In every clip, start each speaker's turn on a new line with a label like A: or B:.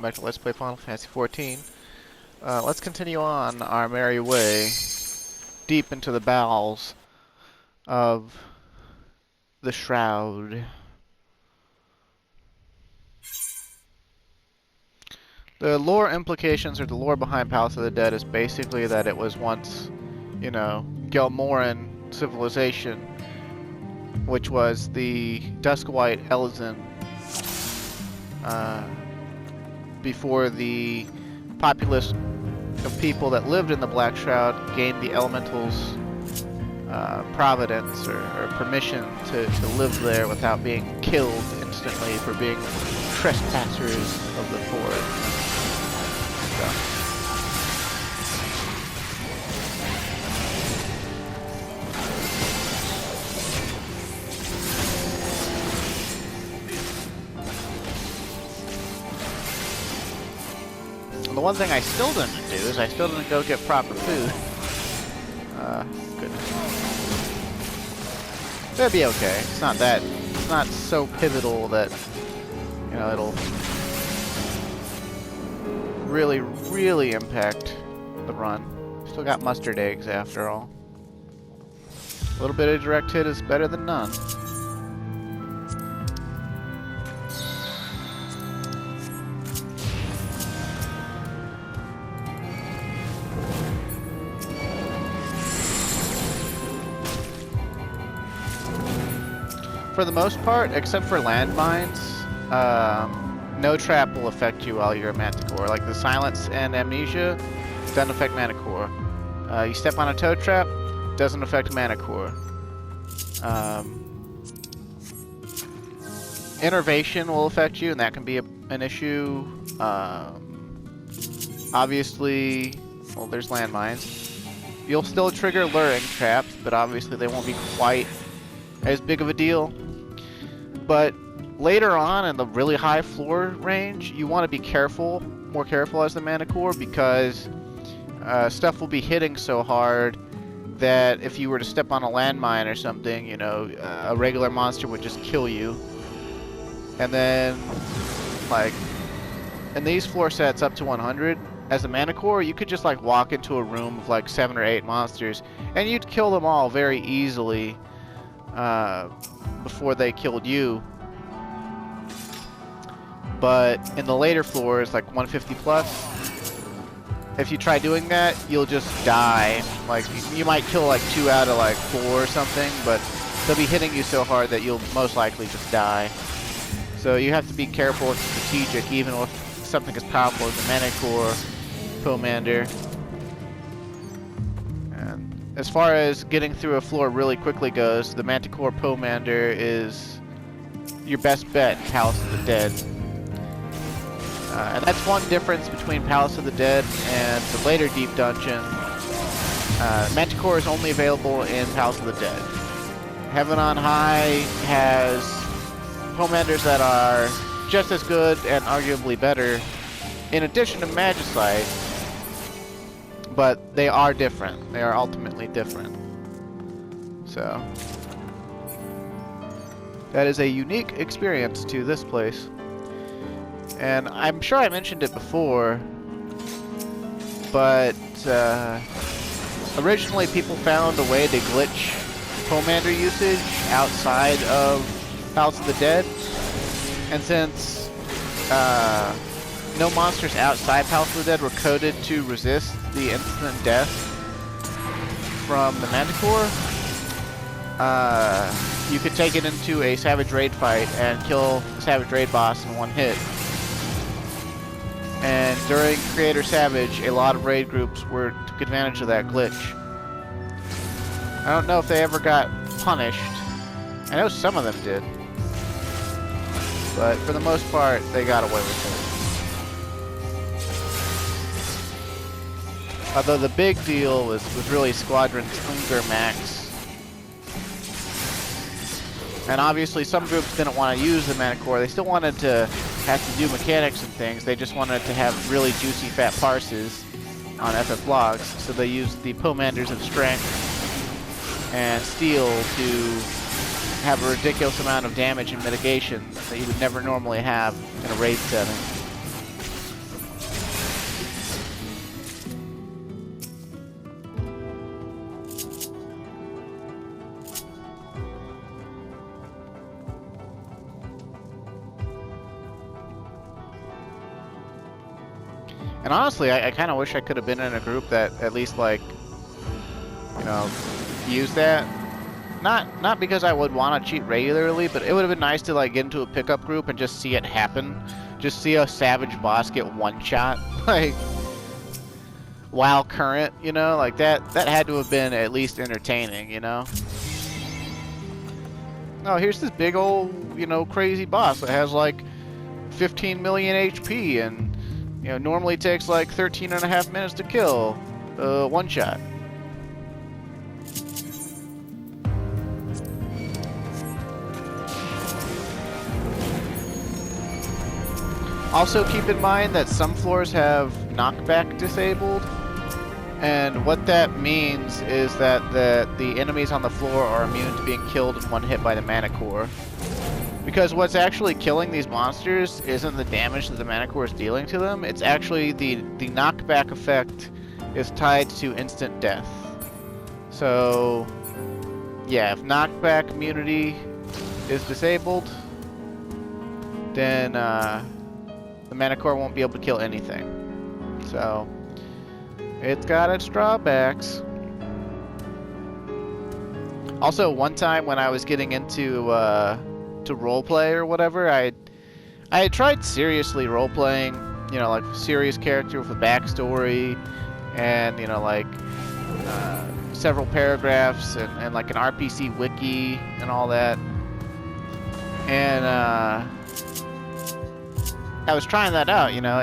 A: Back to Let's Play Final Fantasy XIV. Let's continue on our merry way deep into the bowels of the Shroud. The lore implications, or the lore behind Palace of the Dead, is basically that it was once, Gelmoran civilization, which was the Dusk-White Elzen, before the populace of people that lived in the Black Shroud gained the Elemental's providence or permission to live there without being killed instantly for being trespassers of the forest. So. The one thing I still didn't do is I still didn't go get proper food. Goodness. It'll be okay. It's not so pivotal that, it'll really impact the run. Still got mustard eggs after all. A little bit of direct hit is better than none. For the most part, except for landmines, no trap will affect you while you're a Manticore. Like the Silence and Amnesia doesn't affect Manticore. You step on a toe trap, doesn't affect Manticore. Innervation will affect you, and that can be an issue. Obviously, well, there's landmines. You'll still trigger luring traps, but obviously they won't be quite as big of a deal. But later on in the really high floor range, you want to be careful, more careful as the Manticore, because stuff will be hitting so hard that if you were to step on a landmine or something, a regular monster would just kill you. And then, like, in these floor sets up to 100, as a Manticore, you could just like walk into a room of like 7 or 8 monsters, and you'd kill them all very easily before they killed you. But in the later floors, like 150 plus, if you try doing that, you'll just die. Like, you might kill like 2 out of like 4 or something, but they'll be hitting you so hard that you'll most likely just die. So you have to be careful and strategic, even with something as powerful as the Manticore Pomander. As far as getting through a floor really quickly goes, the Manticore Pomander is your best bet in Palace of the Dead. And that's one difference between Palace of the Dead and the later Deep Dungeon. Manticore is only available in Palace of the Dead. Heaven on High has Pomanders that are just as good and arguably better, in addition to Magicite. But they are different. They are ultimately different. So that is a unique experience to this place. And I'm sure I mentioned it before, but originally people found a way to glitch Pomander usage outside of Palace of the Dead. And since no monsters outside Palace of the Dead were coded to resist the instant death from the Manticore, you could take it into a Savage Raid fight and kill the Savage Raid boss in one hit. And during Creator Savage, a lot of raid groups took advantage of that glitch. I don't know if they ever got punished. I know some of them did. But for the most part, they got away with it. Although the big deal was really Squadron's Hunger Max. And obviously some groups didn't want to use the Manticore. They still wanted to have to do mechanics and things. They just wanted to have really juicy fat parses on FF logs. So they used the Pomanders of Strength and Steel to have a ridiculous amount of damage and mitigation that you would never normally have in a raid setting. And honestly, I kind of wish I could have been in a group that at least, like, you know, used that. Not because I would want to cheat regularly, but it would have been nice to, like, get into a pickup group and just see it happen. Just see a savage boss get one shot, like, while current, you know? Like, that had to have been at least entertaining, you know? Oh, here's this big old, you know, crazy boss that has, like, 15 million HP and, you know, normally takes, like, 13.5 minutes to kill. One shot. Also keep in mind that some floors have knockback disabled, and what that means is that the enemies on the floor are immune to being killed in one hit by the mana core. Because what's actually killing these monsters isn't the damage that the mana core is dealing to them, it's actually the knockback effect is tied to instant death. So, yeah, if knockback immunity is disabled, then the mana core won't be able to kill anything. So, it's got its drawbacks. Also, one time when I was getting into to roleplay or whatever, I had tried seriously roleplaying, you know, like serious character with a backstory, and you know, like several paragraphs and like an RPC wiki and all that. And I was trying that out, you know,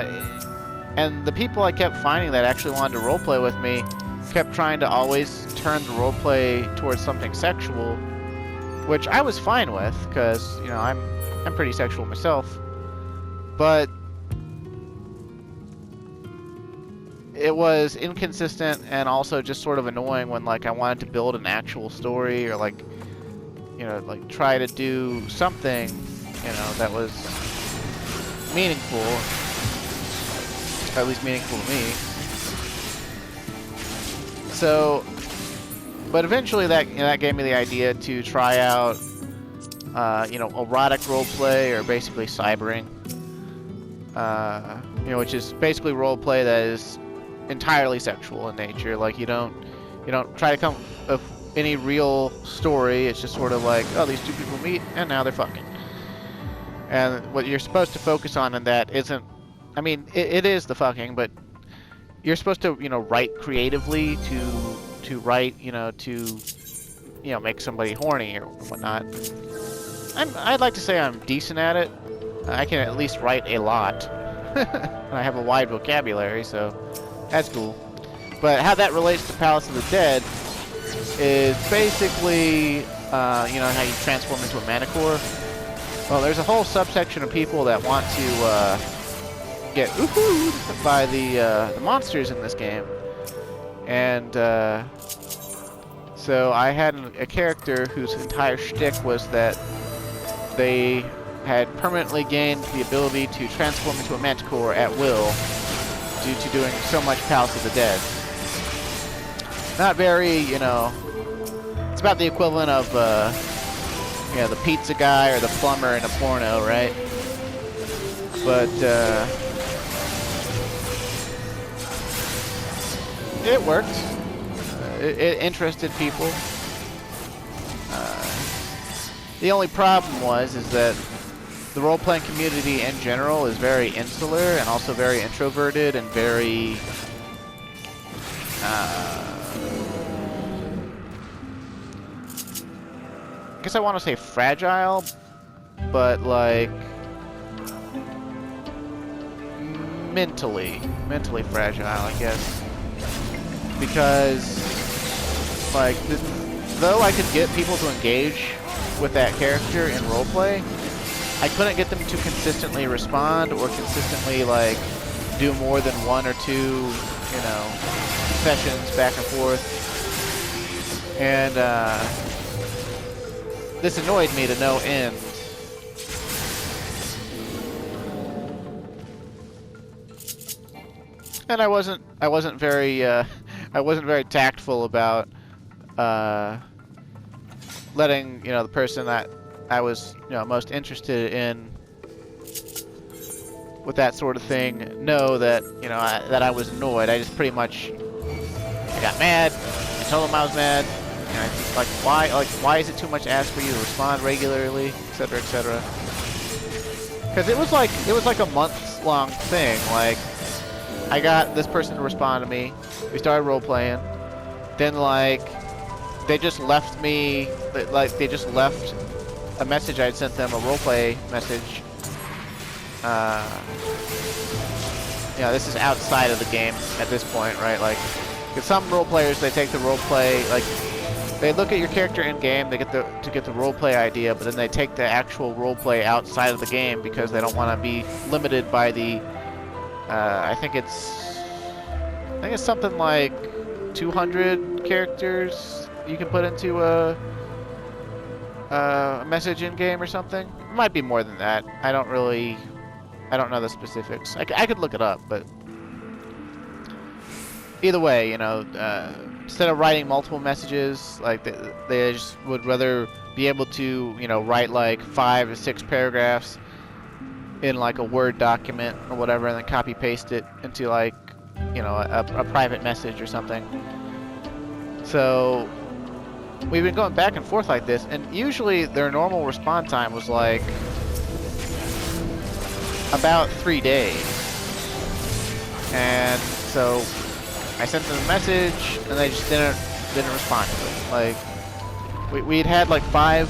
A: and the people I kept finding that actually wanted to roleplay with me kept trying to always turn the roleplay towards something sexual, which I was fine with, because, you know, I'm pretty sexual myself, but it was inconsistent and also just sort of annoying when, like, I wanted to build an actual story or, like, you know, like, try to do something, you know, that was meaningful, or at least meaningful to me. So, but eventually that, you know, that gave me the idea to try out, you know, erotic roleplay, or basically cybering, you know, which is basically roleplay that is entirely sexual in nature. Like, you don't try to come up with any real story. It's just sort of like, oh, these two people meet and now they're fucking. And what you're supposed to focus on in that isn't, I mean, it is the fucking, but you're supposed to, you know, write creatively to write, you know, to, you know, make somebody horny or whatnot. I'd like to say I'm decent at it. I can at least write a lot. I have a wide vocabulary, so that's cool. But how that relates to Palace of the Dead is basically, you know, how you transform into a mana core. Well, there's a whole subsection of people that want to get ooh-hooed by the monsters in this game. And so I had a character whose entire shtick was that they had permanently gained the ability to transform into a manticore at will due to doing so much Palace of the Dead. Not very, you know, it's about the equivalent of, you know, the pizza guy or the plumber in a porno, right? But, it worked. It interested people. The only problem is that the role-playing community in general is very insular and also very introverted and very, I guess I want to say fragile, but like mentally fragile, I guess. Because, like, though I could get people to engage with that character in roleplay, I couldn't get them to consistently respond or consistently, like, do more than one or two, you know, sessions back and forth. And, this annoyed me to no end. And I wasn't very tactful about letting, you know, the person that I was, you know, most interested in with that sort of thing know that, you know, that I was annoyed. I just pretty much, I got mad. I told them I was mad. And I just why is it too much to ask for you to respond regularly, etc., etc. Because it was like a month-long thing. Like, I got this person to respond to me. We started role-playing. Then, like, they just left me, like, they just left a message. I had sent them a roleplay message. You know, this is outside of the game at this point, right? Like, because some role players, they take the roleplay, like, they look at your character in game, they get the roleplay idea, but then they take the actual roleplay outside of the game because they don't want to be limited by the. I think it's something like 200 characters you can put into a message in game or something. It might be more than that. I don't know the specifics. I could look it up, but either way, you know, instead of writing multiple messages, like they just would rather be able to, you know, write like 5 or 6 paragraphs in like a Word document or whatever, and then copy paste it into like, you know, a private message or something. So we've been going back and forth like this, and usually their normal response time was like about 3 days. And so I sent them a message, and they just didn't respond to it. Like, we'd had like five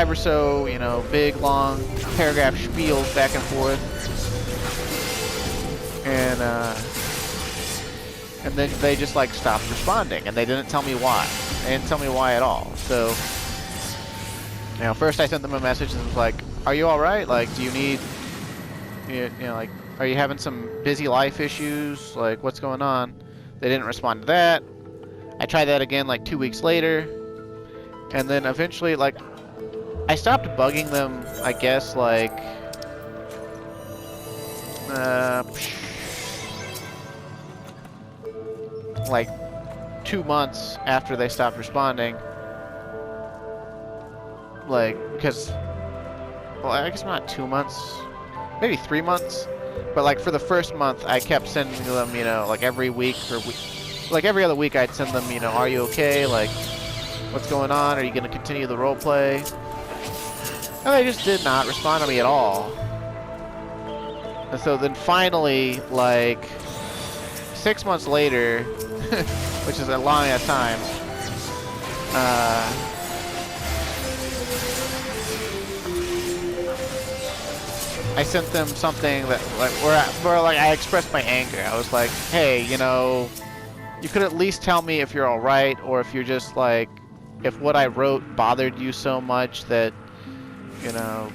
A: or so, you know, big long paragraph spiels back and forth, and then they just like stopped responding, and they didn't tell me why. They didn't tell me why at all. So, you know, first I sent them a message and was like, "Are you all right? Like, do you need, you know, like, are you having some busy life issues? Like, what's going on?" They didn't respond to that. I tried that again like 2 weeks later. And then eventually, like, I stopped bugging them, I guess, like, like 2 months after they stopped responding. Like, because, well, I guess not 2 months, maybe 3 months. But like for the first month, I kept sending them, you know, like every week or like every other week, I'd send them, you know, "Are you okay? Like, what's going on? Are you going to continue the role play?" And they just did not respond to me at all. And so then finally, like 6 months later, which is a long ass time, I sent them something that, like, where like I expressed my anger. I was like, "Hey, you know, you could at least tell me if you're all right, or if you're just like, if what I wrote bothered you so much that, you know,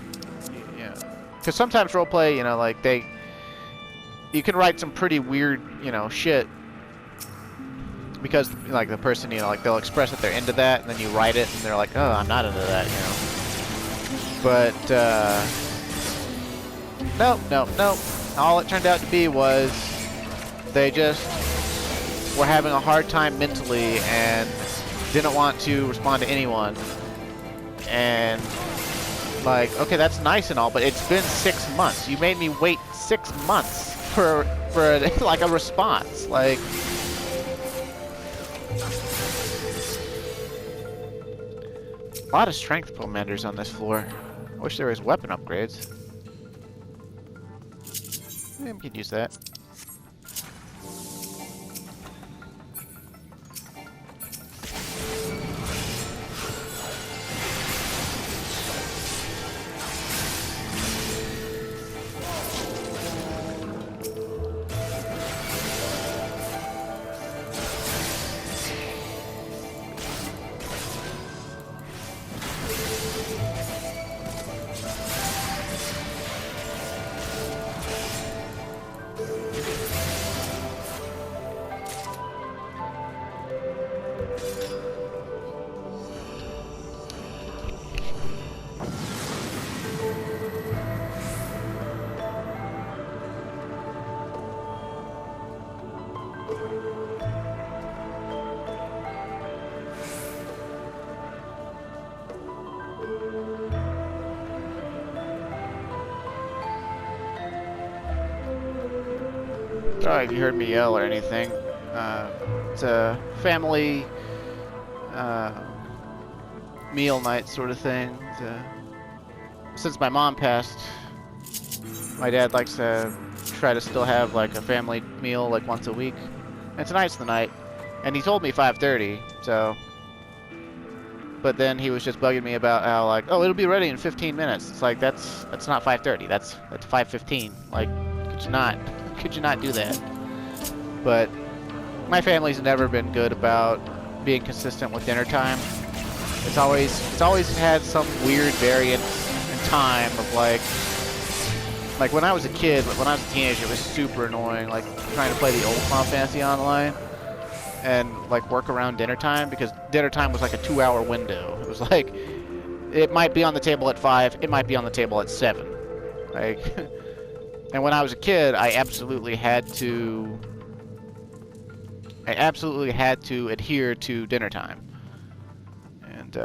A: because sometimes roleplay, you know, like you can write some pretty weird, you know, shit, because like the person, you know, like they'll express that they're into that, and then you write it, and they're like, "Oh, I'm not into that," you know. But nope. All it turned out to be was they just were having a hard time mentally and didn't want to respond to anyone. And like, okay, that's nice and all, but it's been 6 months. You made me wait 6 months for like a response. Like, a lot of strength commanders on this floor. I wish there was weapon upgrades. Yeah, we could use that. Sorry if you heard me yell or anything. It's a family meal night sort of thing. Since my mom passed, my dad likes to try to still have like a family meal like once a week. And tonight's the night. And he told me 5:30, so... But then he was just bugging me about how, like, oh, it'll be ready in 15 minutes. It's like, that's not 5:30. That's 5:15. Like, could you not do that? But my family's never been good about being consistent with dinner time. It's always had some weird variance in time of like when I was a kid, when I was a teenager, it was super annoying, like trying to play the old Final Fantasy online and like work around dinner time, because dinner time was like a 2-hour window. It was like, it might be on the table at 5, it might be on the table at 7. Like, and when I was a kid, I absolutely had to adhere to dinner time. And you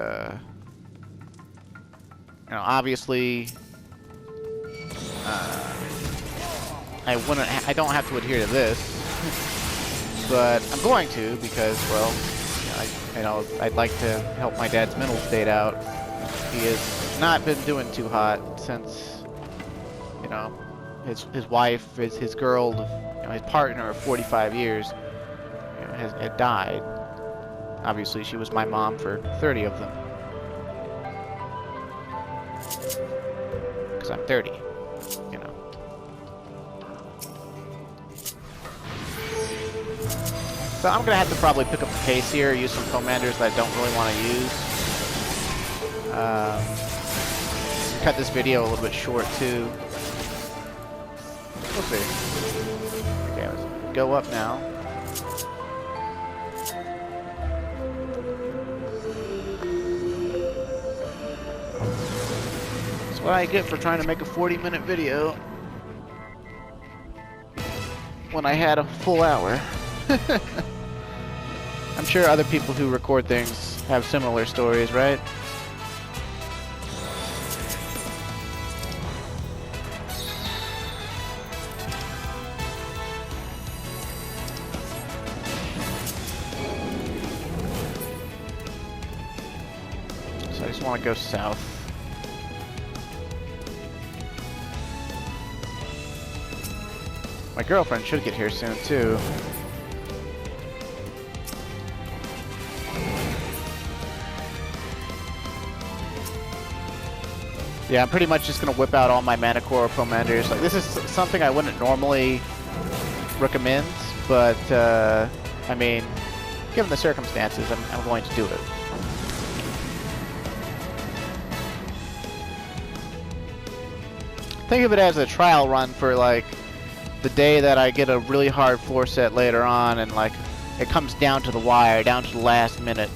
A: know, obviously, I don't have to adhere to this. But I'm going to, because, well, you know, I'd like to help my dad's mental state out. He has not been doing too hot since, you know, his wife, his girl, you know, his partner of 45 years, you know, had died. Obviously, she was my mom for 30 of them. Because I'm 30, you know. So I'm gonna have to probably pick up the pace here, use some commanders that I don't really want to use. Cut this video a little bit short too. We'll see. Okay, let's go up now. That's what I get for trying to make a 40-minute video when I had a full hour. I'm sure other people who record things have similar stories, right? So I just want to go south. My girlfriend should get here soon, too. Yeah, I'm pretty much just gonna whip out all my Manticore commanders. Like, this is something I wouldn't normally recommend, but I mean, given the circumstances, I'm going to do it. Think of it as a trial run for like the day that I get a really hard floor set later on, and like it comes down to the wire, down to the last minute,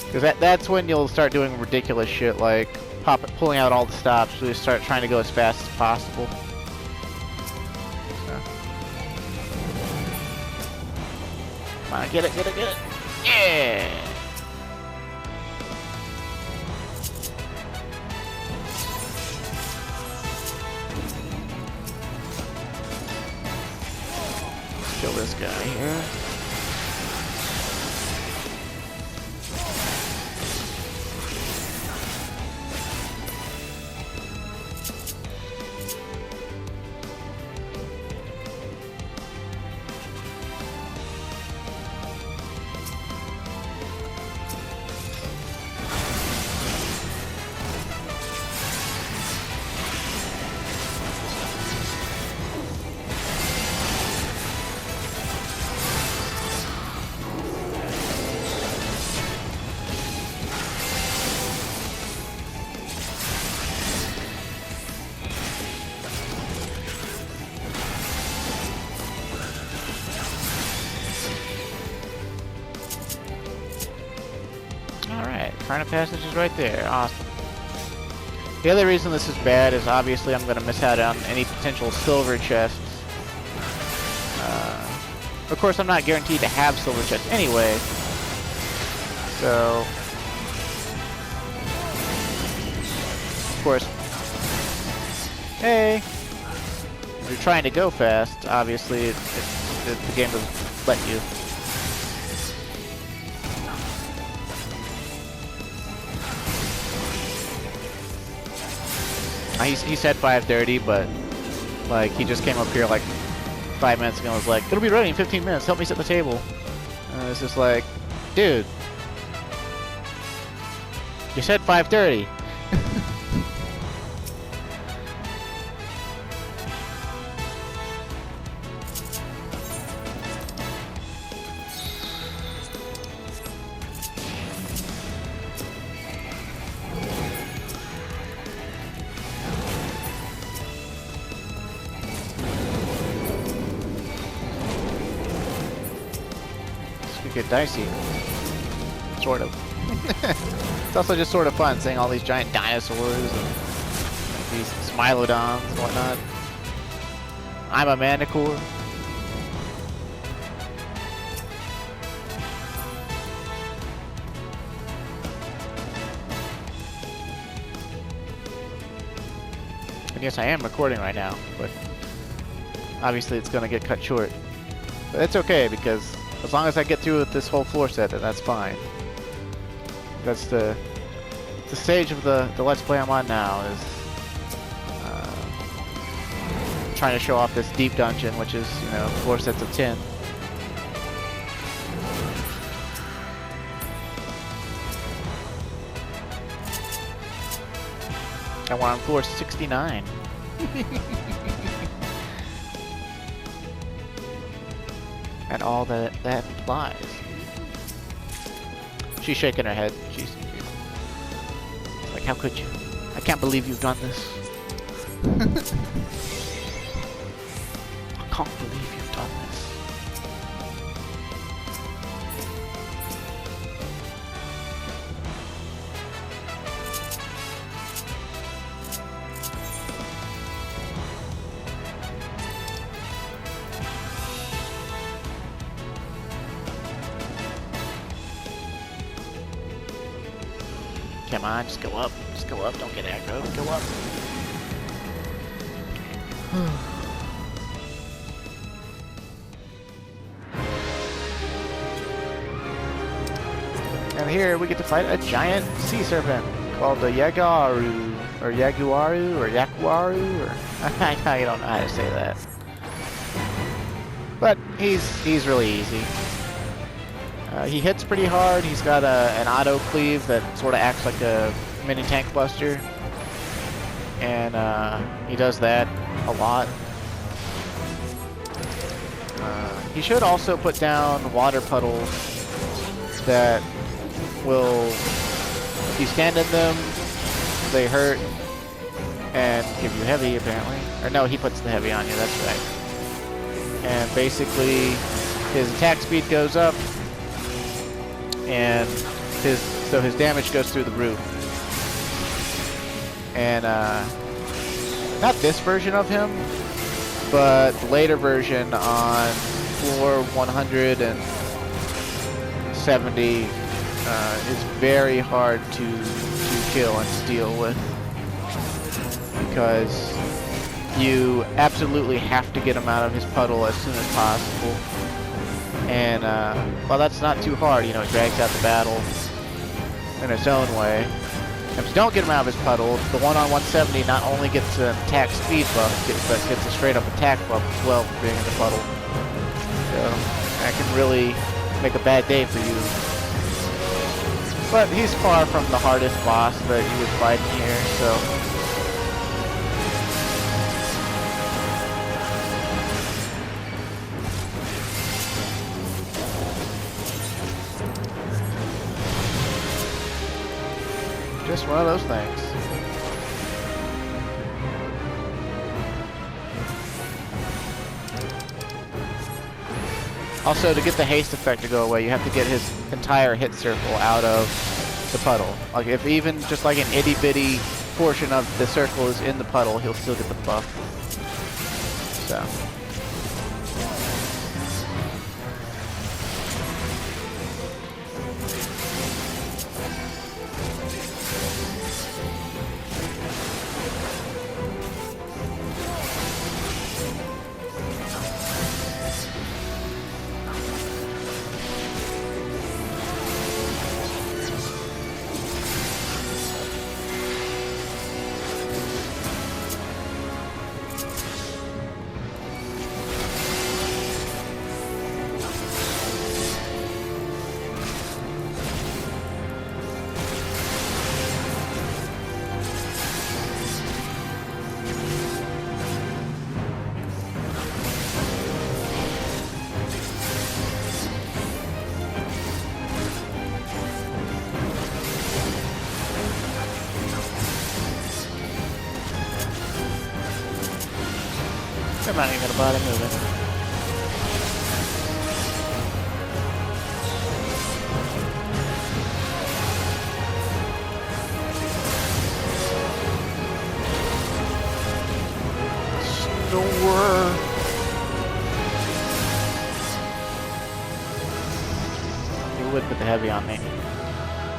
A: because that's when you'll start doing ridiculous shit like pulling out all the stops, so you start trying to go as fast as possible. So. Come on, get it, get it, get it! Yeah! Kill this guy here. Inferno Passage is right there. Awesome. The other reason this is bad is obviously I'm going to miss out on any potential silver chests. Of course, I'm not guaranteed to have silver chests anyway. So, of course. Hey! If you're trying to go fast, obviously the game doesn't let you. He said 5:30, but like he just came up here like 5 minutes ago and was like, "It'll be ready in 15 minutes. Help me set the table." And it's just like, dude, you said 5:30. Get dicey, sort of. It's also just sort of fun seeing all these giant dinosaurs and these smilodons and whatnot. I'm a manticore. And yes, I am recording right now, but obviously it's going to get cut short. But it's okay because as long as I get through with this whole floor set, then that's fine. That's the stage of the Let's Play I'm on now, is trying to show off this deep dungeon, which is, you know, 4 sets of 10. And we're on floor 69. And all that implies. She's shaking her head. She's like, how could you? I can't believe you've done this. I can't believe you've done this. Come on, just go up. Just go up. Don't get aggro. Go up. And here we get to fight a giant sea serpent called the Yagaru, or Yaguaru, or Yakuaru, or I don't know how to say that. But he's really easy. He hits pretty hard. He's got an auto cleave that sort of acts like a mini tank buster, and he does that a lot. He should also put down water puddles that will, if you stand in them, they hurt and give you heavy, apparently. Or no, he puts the heavy on you, that's right. And basically, his attack speed goes up, and his damage goes through the roof. And not this version of him, but the later version on floor 170 is very hard to kill and to deal with, because you absolutely have to get him out of his puddle as soon as possible. And well, that's not too hard, you know, it drags out the battle in its own way. And if you don't get him out of his puddle, the one on 170 not only gets an attack speed buff, but gets a straight up attack buff as well for being in the puddle. So that can really make a bad day for you. But he's far from the hardest boss that you would fight here, so. Just one of those things. Also, to get the haste effect to go away, you have to get his entire hit circle out of the puddle. Like, if even just like an itty-bitty portion of the circle is in the puddle, he'll still get the buff. So. I'm not even gonna bother moving. Snore. You would put the heavy on me.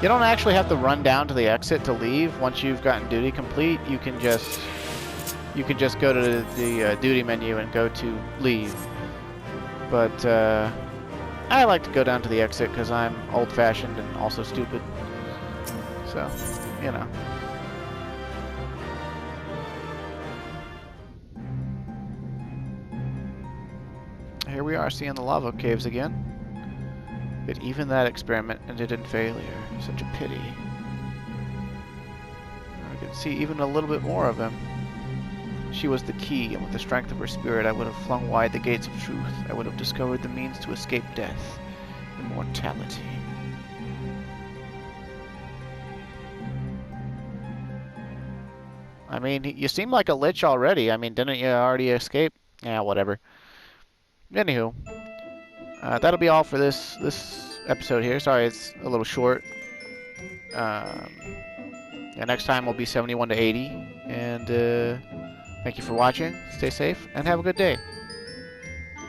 A: You don't actually have to run down to the exit to leave. Once you've gotten duty complete, you can just go to the duty menu and go to leave. But I like to go down to the exit because I'm old-fashioned and also stupid. So, you know. Here we are seeing the lava caves again. But even that experiment ended in failure. Such a pity. I could see even a little bit more of him. She was the key, and with the strength of her spirit, I would have flung wide the gates of truth. I would have discovered the means to escape death, immortality. I mean, you seem like a lich already. I mean, didn't you already escape? Yeah, whatever. Anywho, that'll be all for this episode here. Sorry, it's a little short. Yeah, next time will be 71 to 80, and thank you for watching. Stay safe and have a good day.